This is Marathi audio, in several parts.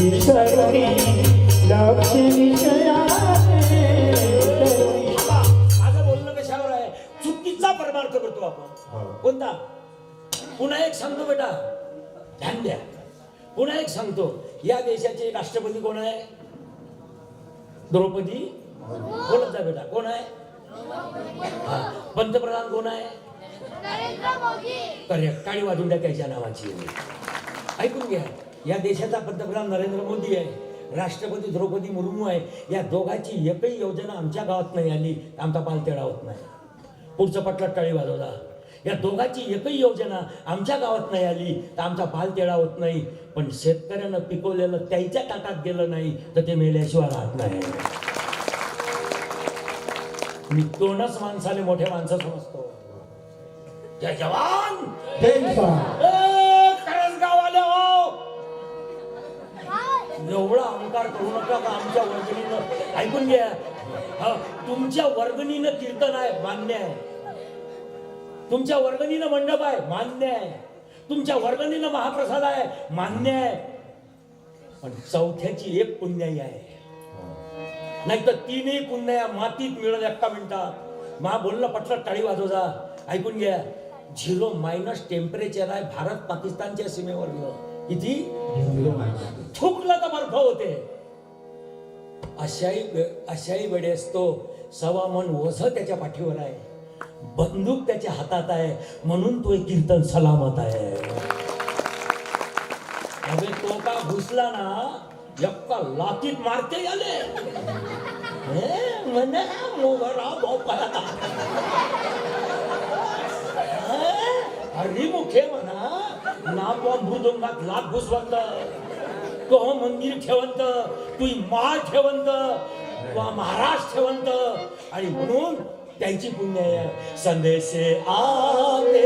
तरुणी लक्ष विषयाने माझं बोलणं कशावर आहे? चुकीचा परमार्थ करतो आपण. कोणता? पुन्हा एक सांगतो बेटा, ध्यान द्या. पुन्हा एक सांगतो, या देशाचे राष्ट्रपती कोण आहे? द्रौपदी. बोलत जा बेटा, कोण आहे? पंतप्रधान कोण आहे? करेक्ट. टाळी वाजून द्या त्याच्या नावाची. ऐकून घ्या, या देशाचा पंतप्रधान नरेंद्र मोदी आहे, राष्ट्रपती द्रौपदी मुर्मू आहे. या दोघांची एकही योजना आमच्या गावात नाही आली, आमचा पाल तेढा होत नाही. पुढचं पटलं टाळी वाजवला. या दोघांची एकही योजना आमच्या गावात नाही आली तर आमचा पाल तेढा होत नाही. पण शेतकऱ्यानं पिकवलेलं त्याच्या ताटात गेलं नाही तर ते मेल्याशिवाय राहत नाही. मी दोनच माणसाले मोठे माणसं समजतो. जय जवान करंजगाववाले हो, एवढा अहंकार करू नका का आमच्या वर्गणीनं. ऐकून घ्या, तुमच्या वर्गणीनं कीर्तन आहे, मान्य आहे. तुमच्या वर्गणीनं मंडप आहे, मान्य आहे. तुमच्या वर्गणीनं महाप्रसाद आहे, मान्य आहे. पण चौथ्याची एक पुण्याई आहे, नाही तर तीनही पुण्याया मातीत मिळत एका मिनिटात. मा बोललं पटलं टाळी वाजवजा. ऐकून घ्या, 0- टेम्परेचर आहे भारत पाकिस्तानच्या सीमेवर. किती? थुकलं तर बर्फ होते. अशाही वेळेस तो 1.25 मन ओझं त्याच्या पाठीवर आहे, बंदूक त्याच्या हातात आहे, म्हणून तो एक कीर्तन सलामत आहे. अबे तो का घुसला ना, एक्का लातीत मारते आले म्हणे मोगरा भोपाळा. हरी मुखे म्हणा ना, तो मृदुंगात लात घुसवंत, तो मंदिर ठेवंत, तू माळ ठेवंत, तो महाराज ठेवंत. आणि म्हणून त्यांची पुण्य आहे. संदेशे आते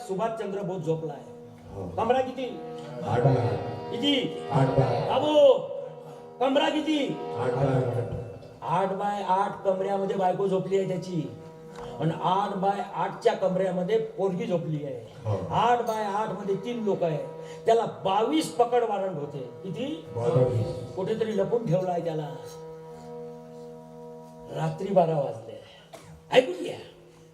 सुभाषचंद्र बोस झोपला आहे. कमरा किती? किती? बाबू कमरा किती? 8x8 कमऱ्यामध्ये बायको झोपली आहे त्याची. आणि 8x8च्या कमऱ्यामध्ये पोरगी झोपली आहे. 8x8 मध्ये 3 लोक आहेत. त्याला 22 पकड वॉरंट होते. किती? 22. कुठेतरी लपून ठेवला आहे त्याला. रात्री 12 वाजले. ऐकून घ्या,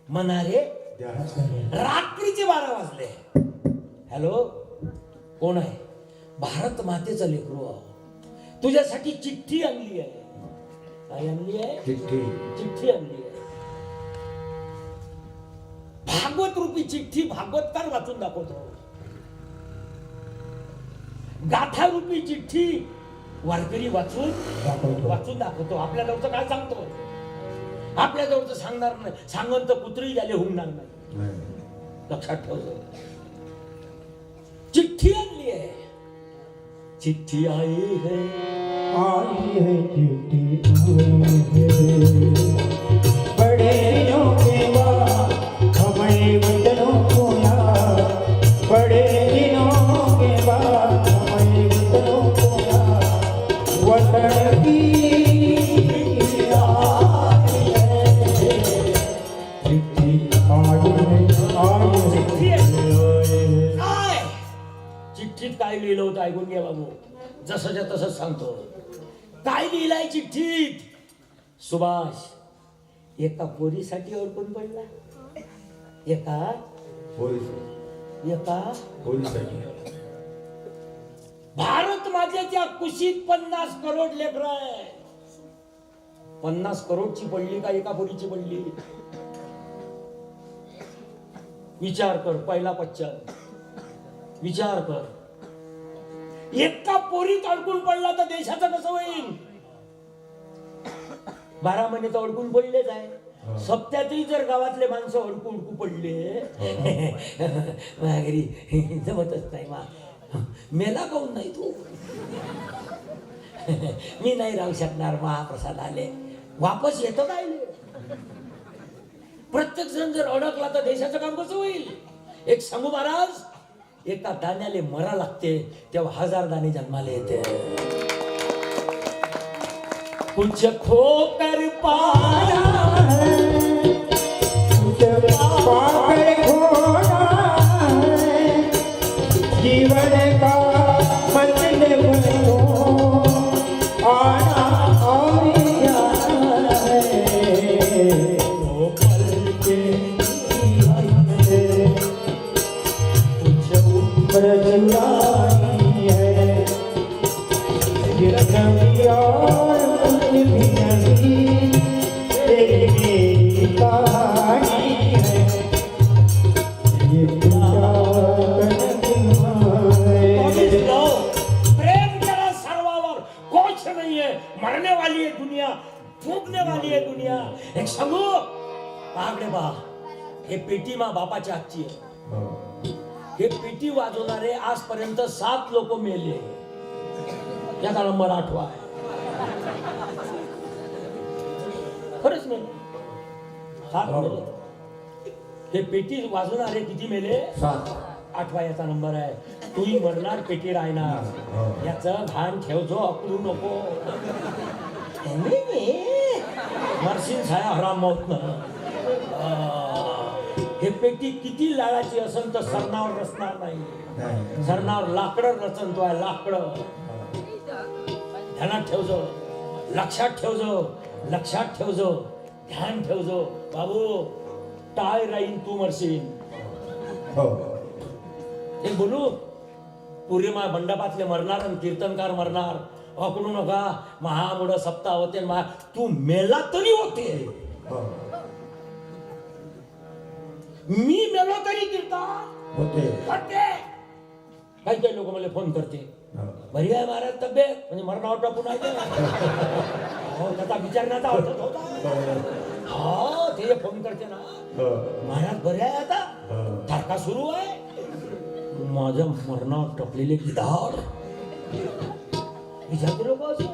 मनारे रात्रीचे 12 वाजले. हॅलो, कोण आहे? भारत मातेचं लेकरू. तुझ्यासाठी चिठ्ठी आणली आहे. काय आणली आहे? चिठ्ठी आणली आहे. भागवत रूपी चिठ्ठी भागवतकार वाचून दाखवतो. गाथा रूपी चिठ्ठी वारकरी वाचून दाखवतो. आपल्या जवळचं काय सांगतो? आपल्या जवळचं सांगणार नाही. सांगन तर कुत्री झाले हुंगणार नाही. लक्षात ठेवतो. चिट्ठी आणली आहे. चिट्ठी आई है, आई है चिट्ठी आई है, बड़े दिनों के बाद हमें वतनों को याद, बड़े दिनों के बाद हमें वतनों को याद, वतन की याद है, चिट्ठी आई है, चिट्ठी आई आहे. है. काय चिठ्ठीत काय लिहिलं होतं ऐकून घ्या बाबू. जसंच्या तसंच सांगतो. काय लिहिलंय चिठ्ठीत? सुभाष एका पोरीसाठी अडकून पडला. एका भारत माझ्याच्या कुशीत 50 करोड लेकर आहे. 50 करोडची पडली का एका पोरीची पडली? विचार कर. पहिला पश्चात विचार कर. एका पोरीत अडकून पडला तर देशाचं कसं होईल? 12 महिने तर अडकून पडलेच आहे. सप्त्यातही जर गावातले माणसं अडकू पडले माझ्या घरी जमतच नाही. मेला काऊन नाही तू? मी नाही राहू शकणार. महाप्रसाद आले वापस येतो काय? प्रत्येक जण जर अडकला तर देशाचं काम कसं होईल? एक सांगू महाराज, एका दाण्याले मरा लागते तेव्हा 1000 दाणे जन्माला येते. कुछ खोकर पाया पाकर खोना है, जीवन का मतलब तो आना और जाना है, तो पल के लिए कुछ उम्र जुदाई है, जिंदगी और कुछ भी नहीं, तेरी मेरी कहानी है, ये प्रेम करा सर्वावर. कुछ नहीं है. मरने वाली है दुनिया, फूकने वाली है दुनिया. एक सांगू पागडे बा, हे पेटी मा बापाच्या हातची आहे. हे पेटी वाजवणारे आजपर्यंत 7 लोक मेले. याचा नंबर 8वा आहे. खरंच मेले 7 मेले. हे पेटी वाजवणारे किती मेले? 8वा याचा नंबर आहे. तूही मरणार, पेटी राहणार. याचं भान ठेवजो, अकलू नको. मरशील छाया हराम मौत न. हे पेटी किती लाडाची असेल तर सरणावर रचणार नाही. सरणावर लाकडं रचन तो आहे. लाकडं ध्यानात ठेवजो, लक्षात ठेवजो, लक्षात ठेवजो, ध्यान ठेवजो. बाबू टाळ राहीन, तू मरशील. हे बोलू पूर्णिमा मंडपातले मरणार आणि कीर्तनकार मरणार. अकडू नका महामुड सप्ताह होते. तू मेला तरी होते. मी मेलो तरी कीर्तन होते. काही काही लोक मला फोन करते, बरी आहे महाराज तब्येत? म्हणजे मरणावर टाकून आहे त्याचा विचारण्याचा अर्थ होता. हा ते फोन करते ना, महाराज बरे आहे आता? थारका सुरू आहे. माझ्या मरणावर टपलेले गिधाड विचारते लोक असं.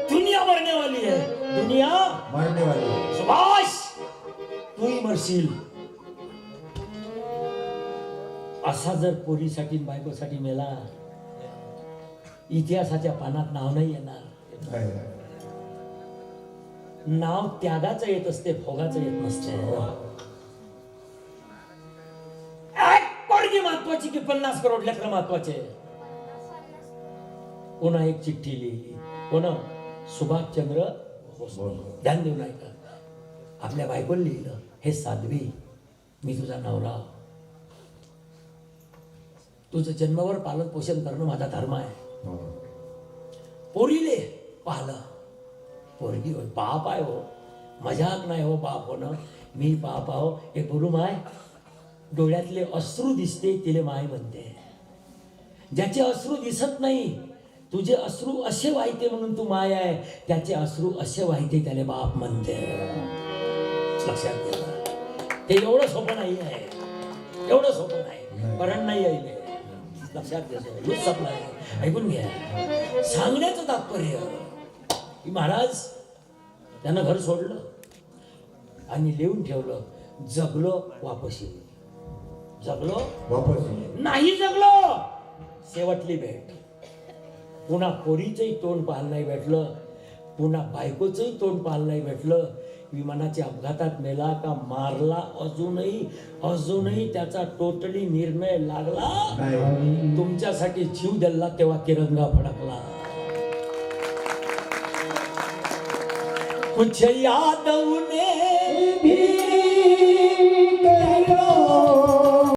दुनिया मरने वाली है, दुनिया मरने वाली. सुभाष तूही मरशील. असा जर पोरीसाठी बायकोसाठी मेला, इतिहासाच्या पानात नाव नाही येणार. नाव त्यागाचं येत असते, भोगाचं येत नसते. एक पोरगी महत्वाची की 50 करोड लेकरं महत्वाचे? कोणा एक चिठ्ठी लिहिली. कोण? सुभाषचंद्र बोस. ध्यान देऊ नाही का? आपल्या बायकोला लिहिलं, हे साध्वी, मी तुझा नवरा, तुझं जन्मावर पालन पोषण करणं माझा धर्म आहे. पोरीले पाहिलं, पोरगी हो, बाप आहे हो, मजाक नाही हो बाप होणं. मी बाप आहो. एक बोलू माय, डोळ्यातले अश्रू दिसते तिले माय म्हणते. ज्याचे अश्रू दिसत नाही, तुझे अश्रू असे वाहते म्हणून तू माय आहे. त्याचे अश्रू असे वाहते त्याला बाप म्हणते. लक्षात घ्या, ते एवढं सोपं नाही आहे. एवढं सोपं नाही. कारण नाही आहे लक्षात घ्यायचं. हेच सपना आहे. ऐकून घ्या. सांगण्याचं तात्पर्य की महाराज त्यानं घर सोडलं आणि लिहून ठेवलं, जगलो वापस येईल. जगलो वापस नाही, जगलो शेवटली भेट. पुन्हा पोरीचंही तोंड पाहायला नाही भेटलं, पुन्हा बायकोचंही तोंड पाहायला नाही भेटलं. विमानाच्या अपघातात मेला का मारला अजूनही त्याचा टोटली निर्णय लागला नाही. तुमच्यासाठी जीव दिला तेव्हा तिरंगा फडकला. कुछ यादव ने भी करो